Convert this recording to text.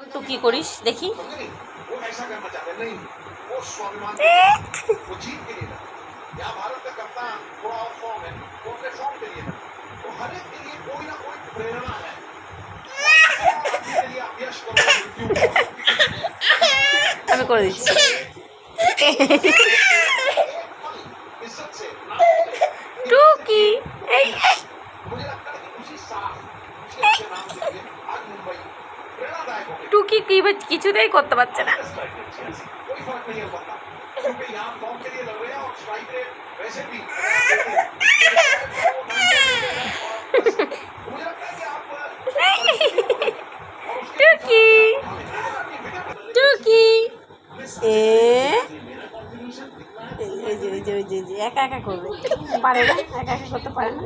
তুই কি করিস দেখি। আমি করে দিচ্ছি। টুকি এই টুকি কি কিছুতেই করতে পারছে না। টুকি টুকি একা একা করবে, পারে না, একা একা করতে পারে না।